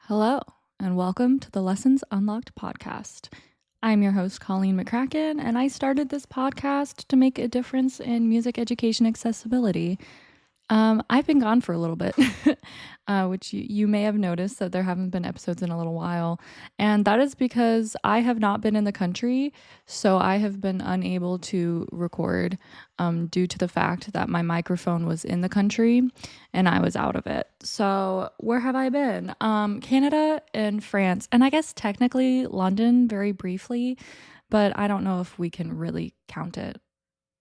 Hello, and welcome to the Lessons Unlocked podcast. I'm your host, Colleen McCracken, and I started this podcast to make a difference in music education accessibility. I've been gone for a little bit, which you may have noticed that there haven't been episodes in a little while. And that is because I have not been in the country, so I have been unable to record due to the fact that my microphone was in the country and I was out of it. So where have I been? Canada and France, and I guess technically London very briefly, but I don't know if we can really count it,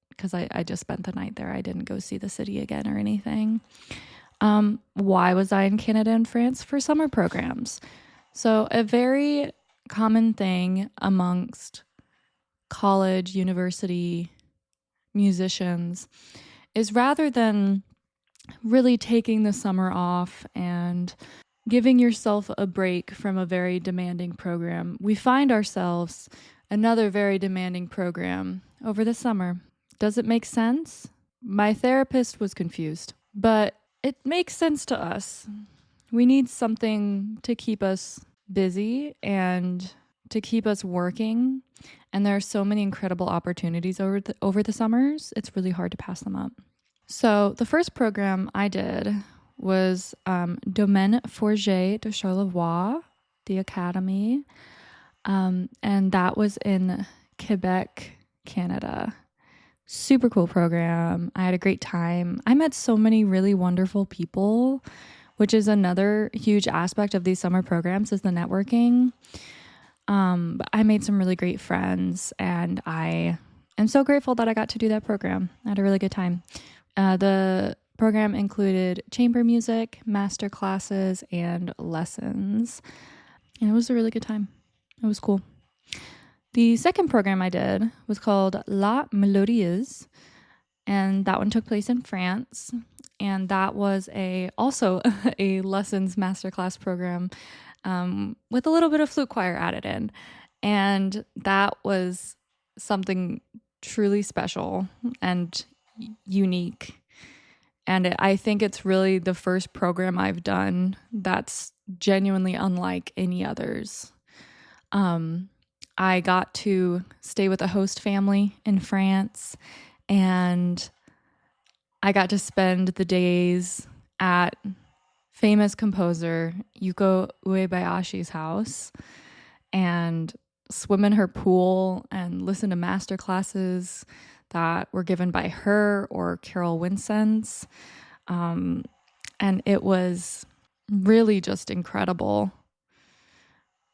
because I just spent the night there. I didn't go see the city again or anything. Why was I in Canada and France? For summer programs. So a very common thing amongst college, university musicians is rather than really taking the summer off and giving yourself a break from a very demanding program, we find ourselves another very demanding program over the summer. Does it make sense? My therapist was confused, but it makes sense to us. We need something to keep us busy and to keep us working. And there are so many incredible opportunities over the summers, it's really hard to pass them up. So the first program I did was Domaine Forget de Charlevoix, the Academy. And that was in Quebec, Canada. Super cool program. I had a great time. I met so many really wonderful people, which is another huge aspect of these summer programs, is the networking. I made some really great friends, and I am so grateful that I got to do that program. I had a really good time. The program included chamber music, master classes, and lessons. And it was a really good time. It was cool. The second program I did was called La Melodieuse, and that one took place in France. And that was also a lessons masterclass program with a little bit of flute choir added in. And that was something truly special and unique. And I think it's really the first program I've done that's genuinely unlike any others. I got to stay with a host family in France, and I got to spend the days at famous composer Yuko Uébayashi's house and swim in her pool and listen to master classes that were given by her or Carol Winsence. And it was really just incredible.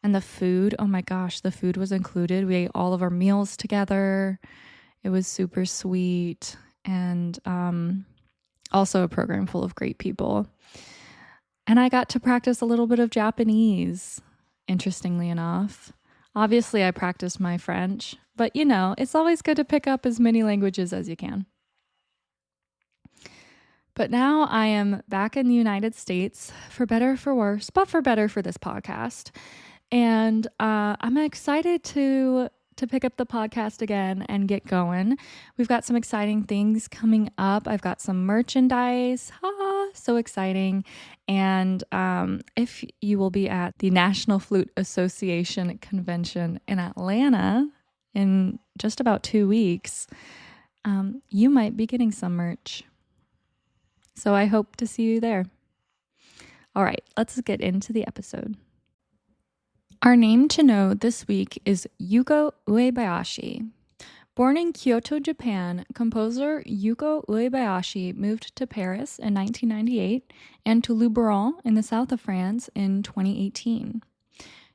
And the food, oh my gosh, the food was included. We ate all of our meals together. It was super sweet. And also a program full of great people. And I got to practice a little bit of Japanese, interestingly enough. Obviously, I practiced my French, but it's always good to pick up as many languages as you can. But now I am back in the United States, for better or for worse, but for better for this podcast. And I'm excited to pick up the podcast again and get going. We've got some exciting things coming up. I've got some merchandise. So exciting. And if you will be at the National Flute Association convention in Atlanta in just about 2 weeks, you might be getting some merch. So I hope to see you there. All right, let's get into the episode. Our name to know this week is Yuko Uébayashi. Born in Kyoto, Japan, composer Yuko Uébayashi moved to Paris in 1998 and to Luberon in the south of France in 2018.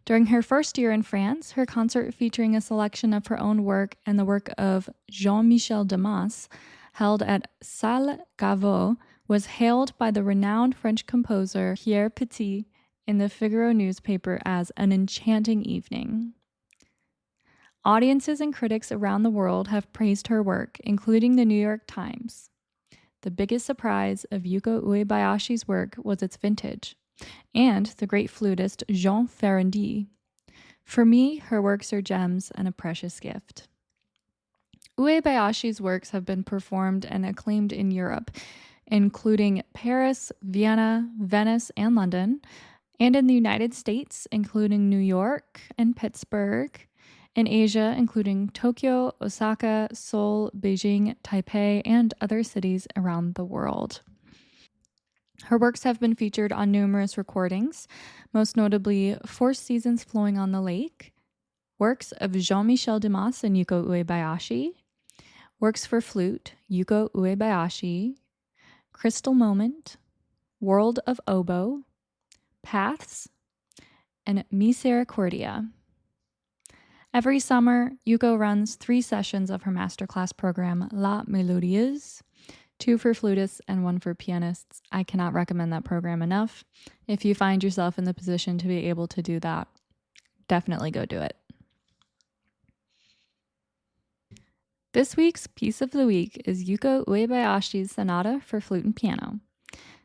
During her first year in France, her concert featuring a selection of her own work and the work of Jean-Michel Damas, held at Salle Gaveau, was hailed by the renowned French composer Pierre Petit in the Figaro newspaper as an enchanting evening. Audiences and critics around the world have praised her work, including the New York Times. The biggest surprise of Yuko Uébayashi's work was its vintage, and the great flutist Jean Ferrandi. For me, her works are gems and a precious gift. Uébayashi's works have been performed and acclaimed in Europe, including Paris, Vienna, Venice, and London, and in the United States, including New York and Pittsburgh, in Asia, including Tokyo, Osaka, Seoul, Beijing, Taipei, and other cities around the world. Her works have been featured on numerous recordings, most notably Four Seasons Flowing on the Lake, works of Jean-Michel Dumas and Yuko Uébayashi, works for flute, Yuko Uébayashi, Crystal Moment, World of Oboe, Paths, and Misericordia. Every summer, Yuko runs 3 sessions of her masterclass program, La Mélodieuse, 2 for flutists and 1 for pianists. I cannot recommend that program enough. If you find yourself in the position to be able to do that, definitely go do it. This week's piece of the week is Yuko Uebayashi's Sonata for flute and piano.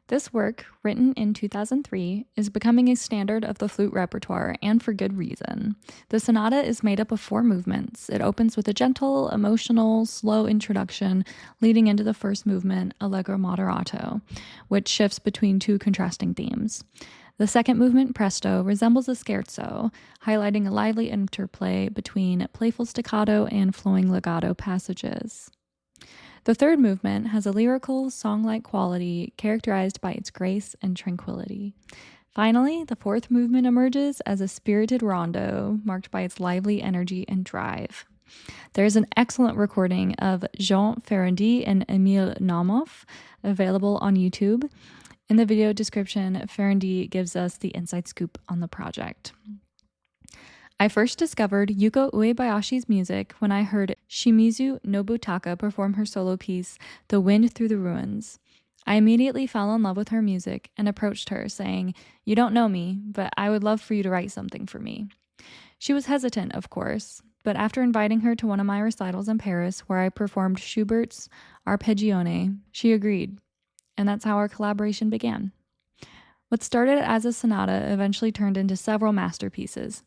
This work, written in 2003, is becoming a standard of the flute repertoire, and for good reason. The sonata is made up of 4 movements. It opens with a gentle, emotional, slow introduction, leading into the first movement, Allegro moderato, which shifts between 2 contrasting themes. The second movement, presto, resembles a scherzo, highlighting a lively interplay between playful staccato and flowing legato passages. The third movement has a lyrical, song-like quality characterized by its grace and tranquility. Finally, the fourth movement emerges as a spirited rondo, marked by its lively energy and drive. There is an excellent recording of Jean Ferrandi and Emile Naumov available on YouTube. In the video description, Ferrandi gives us the inside scoop on the project. I first discovered Yuko Uebayashi's music when I heard Shimizu Nobutaka perform her solo piece, The Wind Through the Ruins. I immediately fell in love with her music and approached her, saying, "You don't know me, but I would love for you to write something for me." She was hesitant, of course, but after inviting her to one of my recitals in Paris, where I performed Schubert's Arpeggione, she agreed, and that's how our collaboration began. What started as a sonata eventually turned into several masterpieces: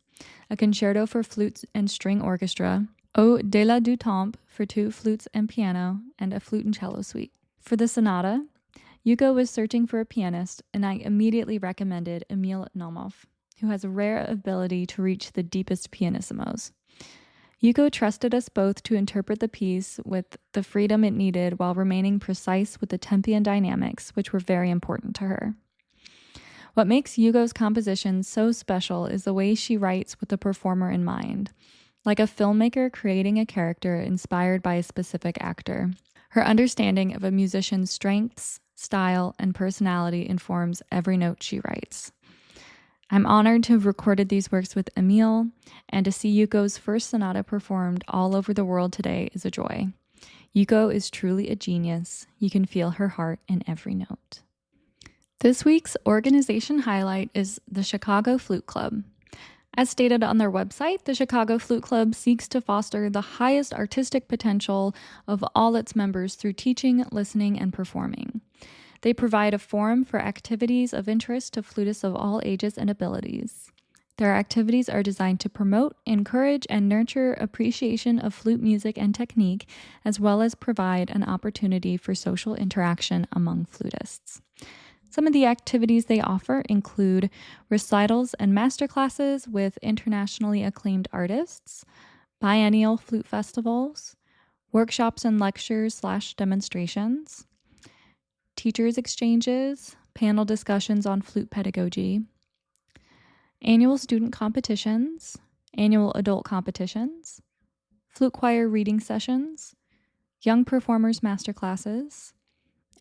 a concerto for flute and string orchestra, Au-delà du temps for 2 flutes and piano, and a flute and cello suite. For the sonata, Yuko was searching for a pianist, and I immediately recommended Emile Naumov, who has a rare ability to reach the deepest pianissimos. Yuko trusted us both to interpret the piece with the freedom it needed while remaining precise with the tempi and dynamics, which were very important to her. What makes Yuko's compositions so special is the way she writes with the performer in mind, like a filmmaker creating a character inspired by a specific actor. Her understanding of a musician's strengths, style, and personality informs every note she writes. I'm honored to have recorded these works with Emile, and to see Yuko's first sonata performed all over the world today is a joy. Yuko is truly a genius. You can feel her heart in every note. This week's organization highlight is the Chicago Flute Club. As stated on their website, the Chicago Flute Club seeks to foster the highest artistic potential of all its members through teaching, listening, and performing. They provide a forum for activities of interest to flutists of all ages and abilities. Their activities are designed to promote, encourage, and nurture appreciation of flute music and technique, as well as provide an opportunity for social interaction among flutists. Some of the activities they offer include recitals and masterclasses with internationally acclaimed artists, biennial flute festivals, workshops and lectures/demonstrations, teachers' exchanges, panel discussions on flute pedagogy, annual student competitions, annual adult competitions, flute choir reading sessions, young performers masterclasses,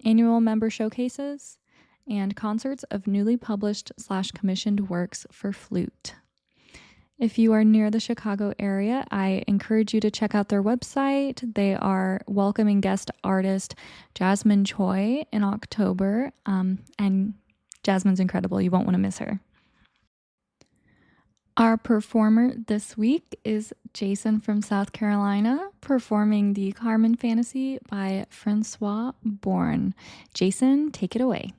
annual member showcases, and concerts of newly published/commissioned works for flute. If you are near the Chicago area, I encourage you to check out their website. They are welcoming guest artist Jasmine Choi in October, and Jasmine's incredible. You won't want to miss her. Our performer this week is Jason from South Carolina, performing the Carmen Fantasy by Francois Borne. Jason, take it away.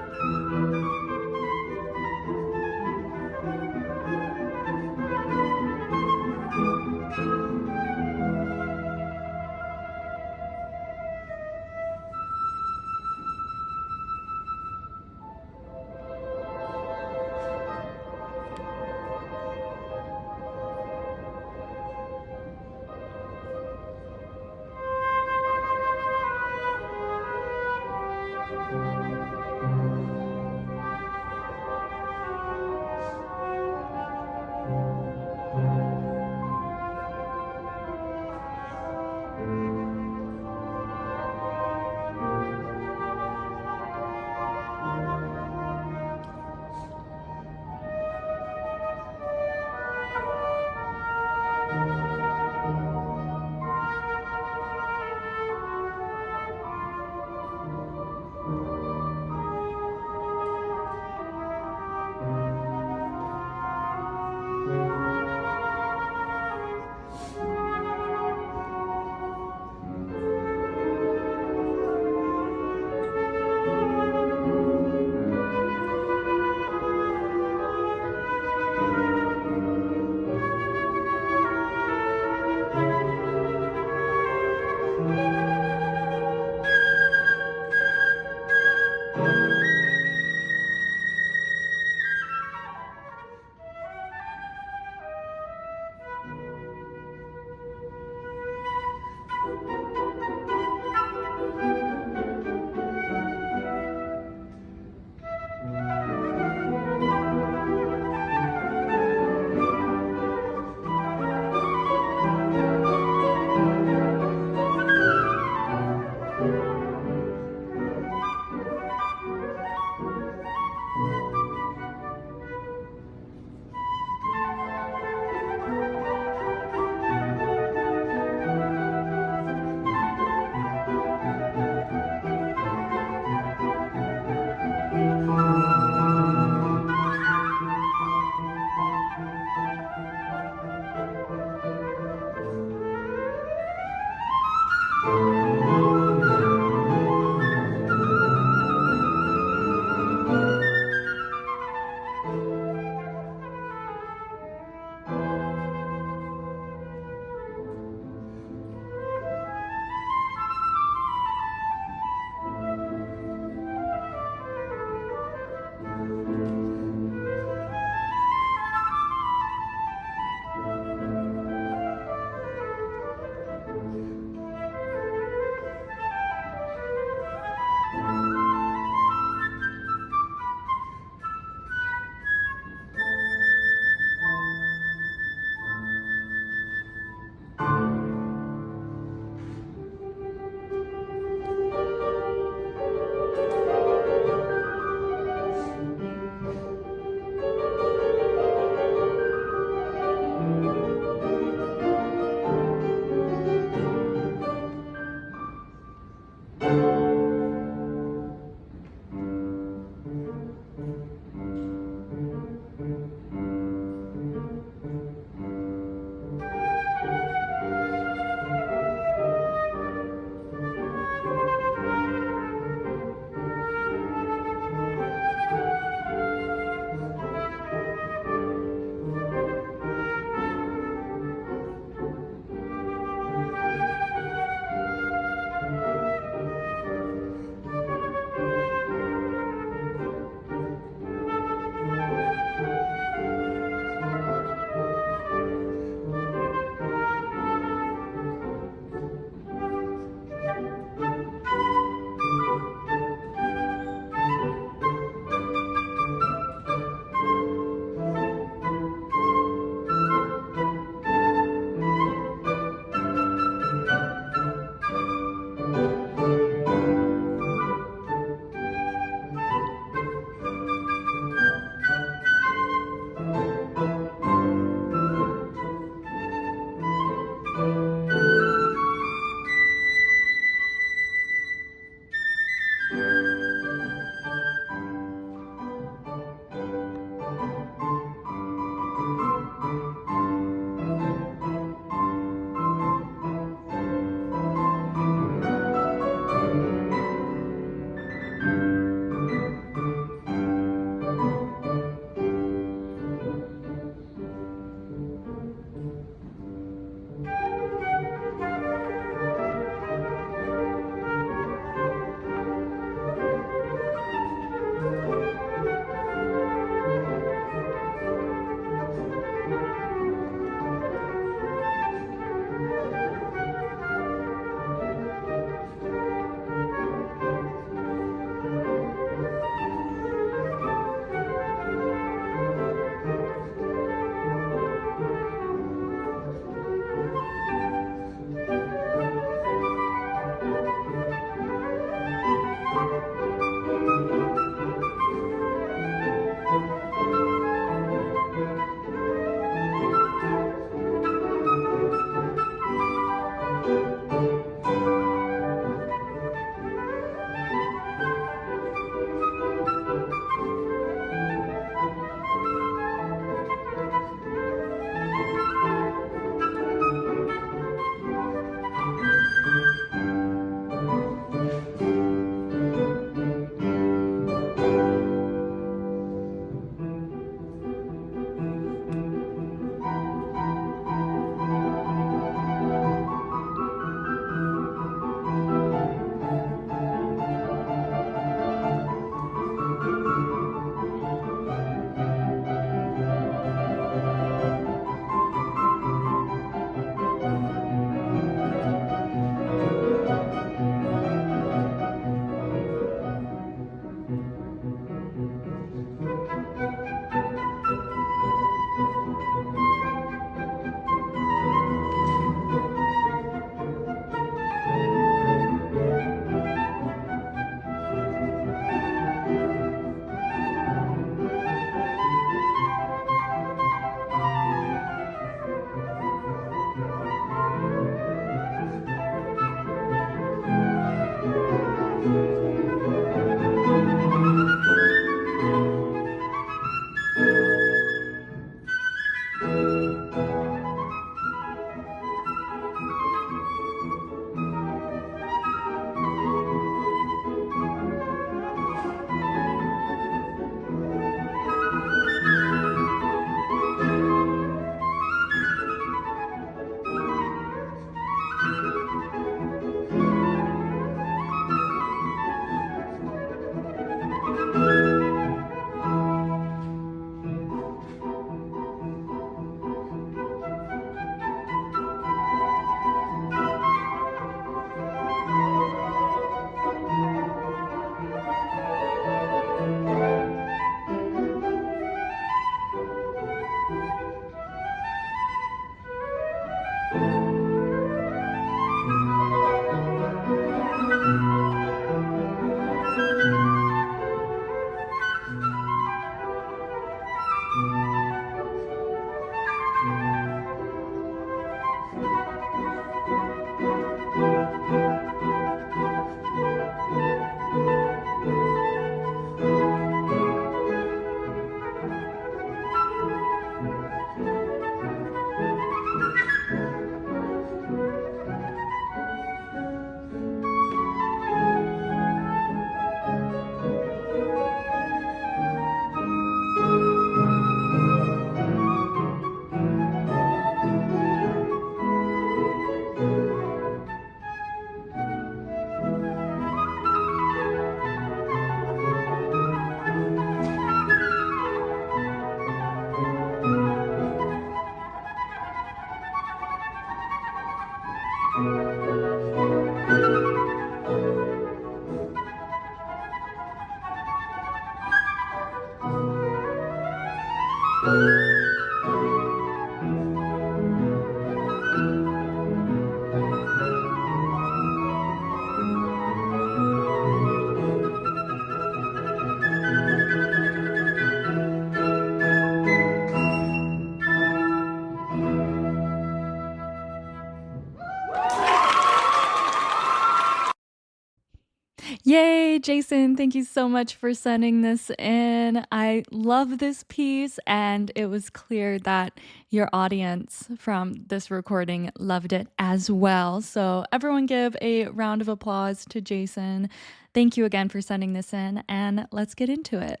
Yay, Jason, thank you so much for sending this in. I love this piece, and it was clear that your audience from this recording loved it as well. So, everyone give a round of applause to Jason. Thank you again for sending this in, and let's get into it.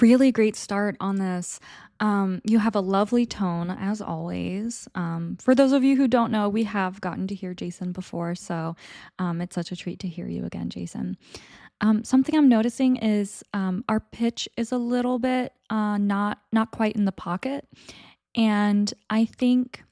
Really great start on this. You have a lovely tone, as always. For those of you who don't know, we have gotten to hear Jason before, so it's such a treat to hear you again, Jason. Something I'm noticing is our pitch is a little bit not quite in the pocket, and I think,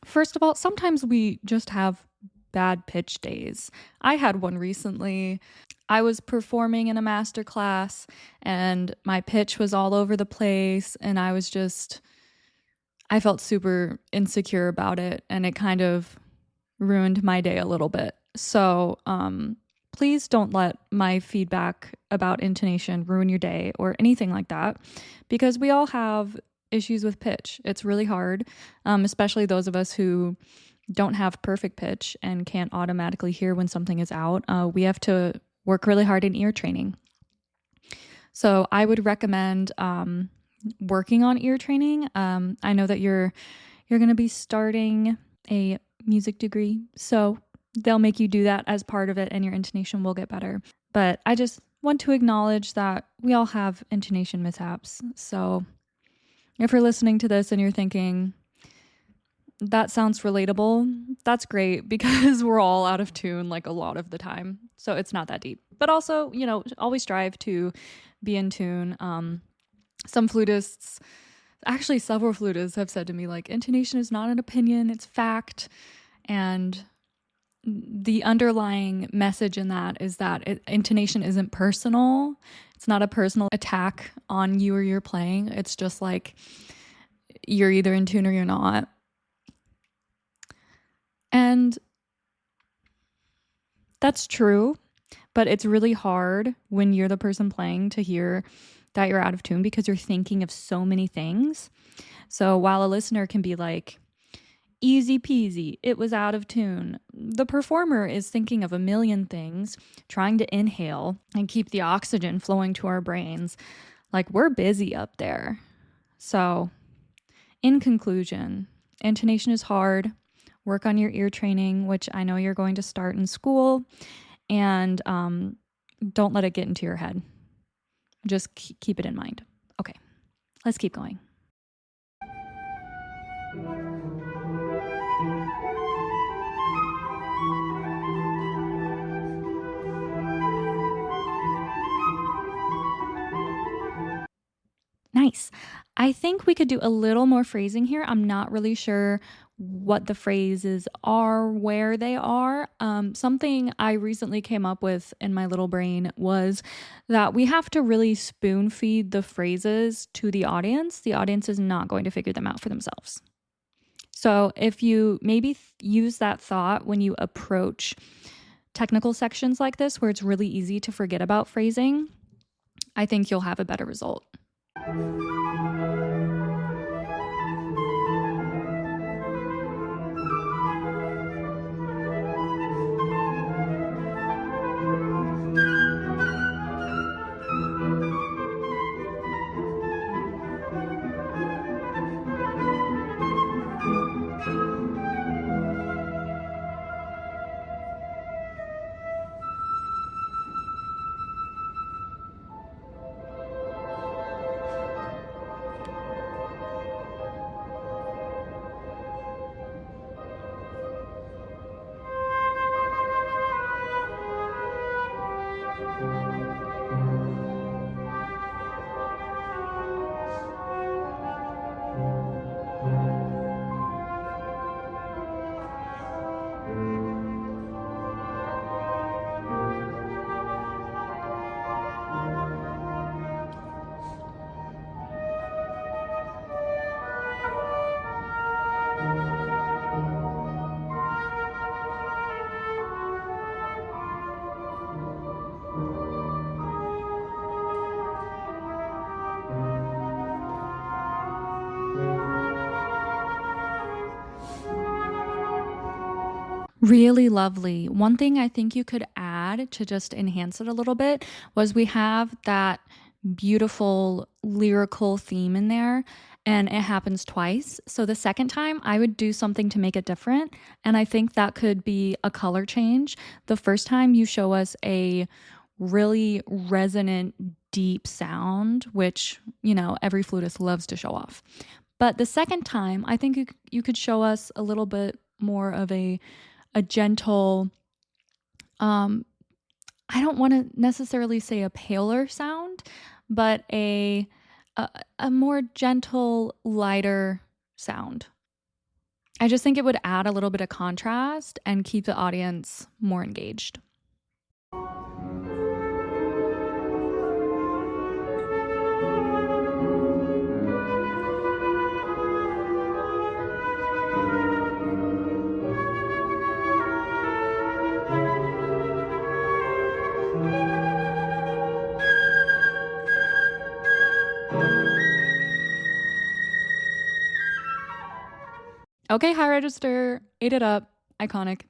first of all, sometimes we just have bad pitch days. I had one recently. I was performing in a master class and my pitch was all over the place, and I felt super insecure about it, and it kind of ruined my day a little bit. So, please don't let my feedback about intonation ruin your day or anything like that, because we all have issues with pitch. It's really hard, especially those of us who don't have perfect pitch and can't automatically hear when something is out. We have to work really hard in ear training. So I would recommend working on ear training. I know that you're going to be starting a music degree, so they'll make you do that as part of it, and your intonation will get better. But I just want to acknowledge that we all have intonation mishaps. So if you're listening to this and you're thinking, that sounds relatable, that's great, because we're all out of tune like a lot of the time. So it's not that deep. But also, always strive to be in tune. Some flutists, actually several flutists, have said to me, like, intonation is not an opinion, it's fact. And the underlying message in that is that intonation isn't personal. It's not a personal attack on you or your playing. It's just like, you're either in tune or you're not. And that's true, but it's really hard when you're the person playing to hear that you're out of tune, because you're thinking of so many things. So while a listener can be like, easy peasy, it was out of tune, the performer is thinking of a million things, trying to inhale and keep the oxygen flowing to our brains. Like, we're busy up there. So, in conclusion, intonation is hard. Work on your ear training, which I know you're going to start in school, and don't let it get into your head. Just keep it in mind. Okay, let's keep going. Nice. I think we could do a little more phrasing here. I'm not really sure what the phrases are, where they are. Something I recently came up with in my little brain was that we have to really spoon feed the phrases to the audience. The audience is not going to figure them out for themselves. So if you maybe use that thought when you approach technical sections like this, where it's really easy to forget about phrasing, I think you'll have a better result. Really lovely. One thing I think you could add to just enhance it a little bit was we have that beautiful lyrical theme in there, and it happens twice. So the second time, I would do something to make it different. And I think that could be a color change. The first time you show us a really resonant, deep sound, which, every flutist loves to show off. But the second time, I think you could show us a little bit more of a gentle, I don't want to necessarily say a paler sound, but a more gentle, lighter sound. I just think it would add a little bit of contrast and keep the audience more engaged. Okay, high register, ate it up, iconic.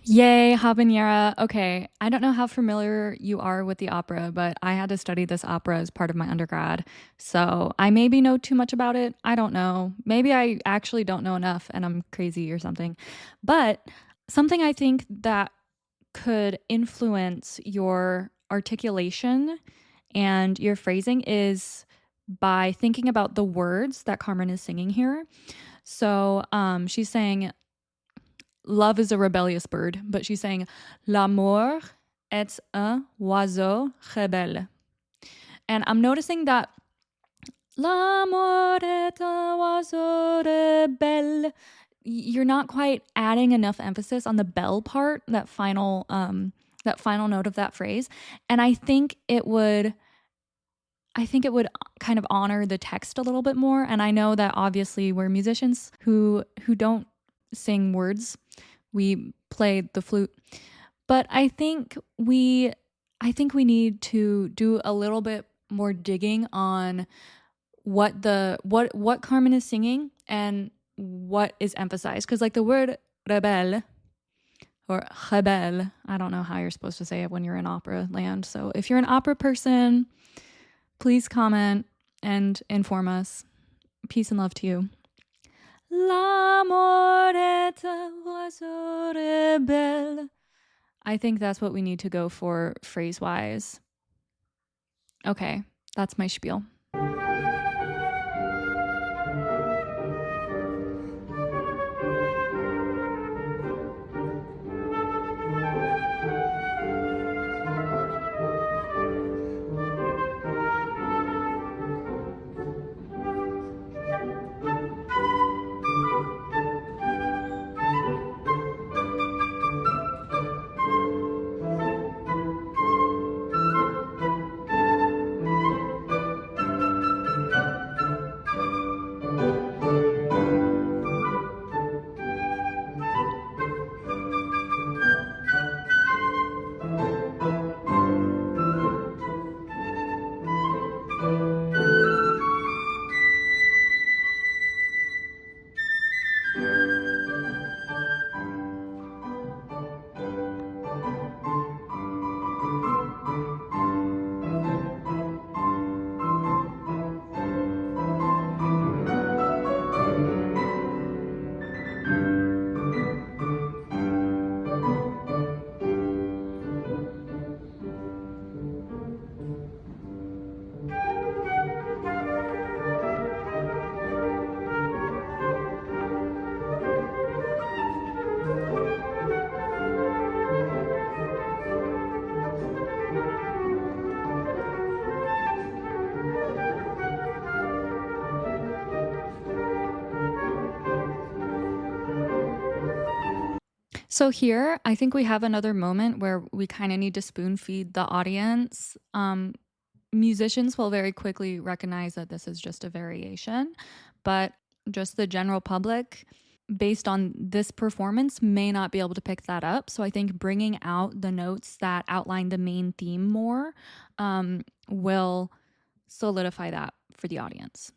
Yay, habanera. Okay, I don't know how familiar you are with the opera, but I had to study this opera as part of my undergrad. So I maybe know too much about it. I don't know. Maybe I actually don't know enough and I'm crazy or something. But something I think that could influence your articulation and your phrasing is by thinking about the words that Carmen is singing here. So she's saying, love is a rebellious bird, but she's saying, l'amour est un oiseau rebelle. And I'm noticing that l'amour est un oiseau rebelle. You're not quite adding enough emphasis on the bell part, that final note of that phrase. And I think it would kind of honor the text a little bit more. And I know that obviously we're musicians who don't sing words. We play the flute. But I think we need to do a little bit more digging on what Carmen is singing and what is emphasized. Because like the word rebelle or rebelle, I don't know how you're supposed to say it when you're in opera land. So if you're an opera person, please comment and inform us. Peace and love to you. L'amore est un oiseau rebelle. I think that's what we need to go for phrase-wise. Okay, that's my spiel. So here, I think we have another moment where we kind of need to spoon feed the audience. Musicians will very quickly recognize that this is just a variation, but just the general public, based on this performance, may not be able to pick that up. So I think bringing out the notes that outline the main theme more will solidify that for the audience.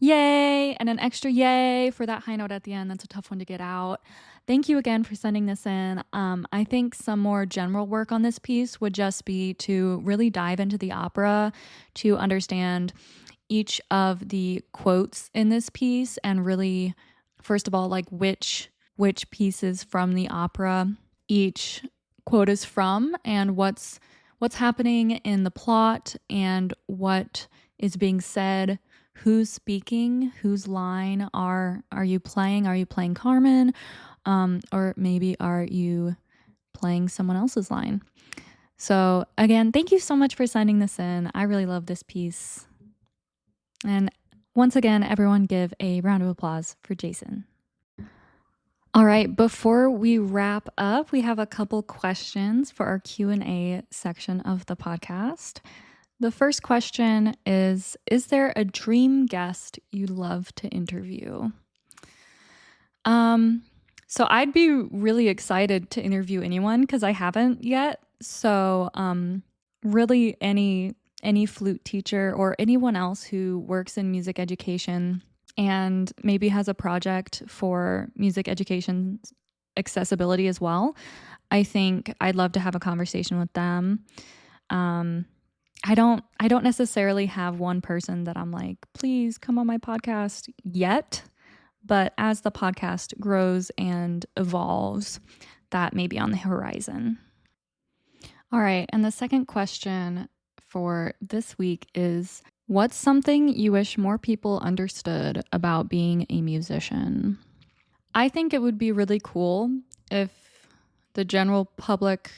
Yay! And an extra yay for that high note at the end. That's a tough one to get out. Thank you again for sending this in. I think some more general work on this piece would just be to really dive into the opera to understand each of the quotes in this piece and really, first of all, like which pieces from the opera each quote is from and what's happening in the plot and what is being said. Who's speaking? Whose line are you playing? Are you playing Carmen? Or maybe are you playing someone else's line? So again, thank you so much for sending this in. I really love this piece. And once again, everyone give a round of applause for Jason. All right, before we wrap up, we have a couple questions for our Q&A section of the podcast. The first question is there a dream guest you'd love to interview? So I'd be really excited to interview anyone because I haven't yet. So really any flute teacher or anyone else who works in music education and maybe has a project for music education accessibility as well. I think I'd love to have a conversation with them. I don't necessarily have one person that I'm like, please come on my podcast yet. But as the podcast grows and evolves, that may be on the horizon. All right. And the second question for this week is, what's something you wish more people understood about being a musician? I think it would be really cool if the general public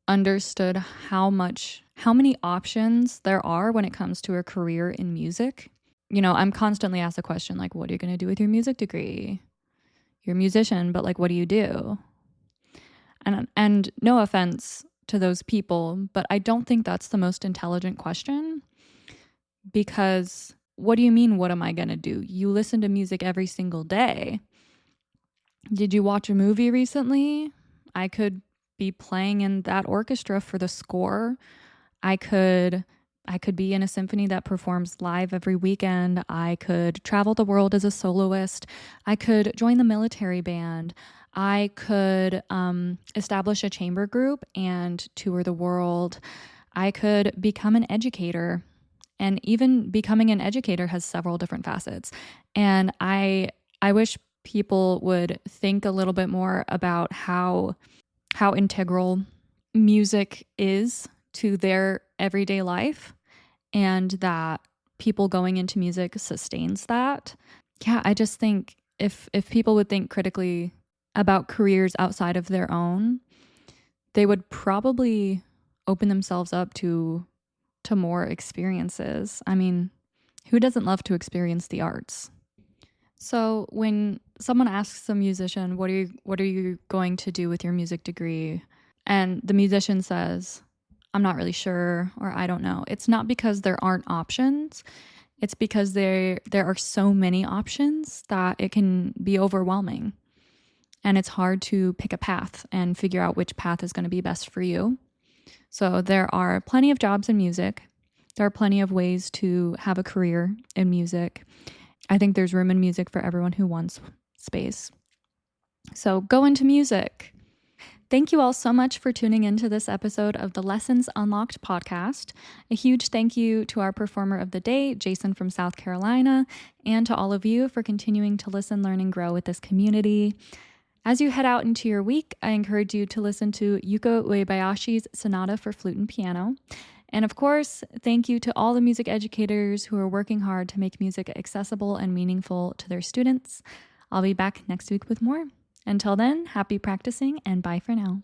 understood how many options there are when it comes to a career in music. You know, I'm constantly asked the question, like, what are you going to do with your music degree? You're a musician, but like, what do you do? And no offense to those people, but I don't think that's the most intelligent question, because what do you mean, what am I going to do? You listen to music every single day. Did you watch a movie recently? I could be playing in that orchestra for the score. I could be in a symphony that performs live every weekend. I could travel the world as a soloist. I could join the military band. I could establish a chamber group and tour the world. I could become an educator. And even becoming an educator has several different facets. And I wish people would think a little bit more about how integral music is to their everyday life, and that people going into music sustains that. Yeah, I just think if people would think critically about careers outside of their own, they would probably open themselves up to more experiences. I mean, who doesn't love to experience the arts? So when someone asks a musician, what are you going to do with your music degree? And the musician says, I'm not really sure, or I don't know. It's not because there aren't options. It's because there are so many options that it can be overwhelming. And it's hard to pick a path and figure out which path is going to be best for you. So there are plenty of jobs in music. There are plenty of ways to have a career in music. I think there's room in music for everyone who wants space. So go into music. Thank you all so much for tuning into this episode of the Lessons Unlocked podcast. A huge thank you to our performer of the day, Jason from South Carolina, and to all of you for continuing to listen, learn, and grow with this community. As you head out into your week, I encourage you to listen to Yuko Uébayashi's Sonata for Flute and Piano. And of course, thank you to all the music educators who are working hard to make music accessible and meaningful to their students. I'll be back next week with more. Until then, happy practicing and bye for now.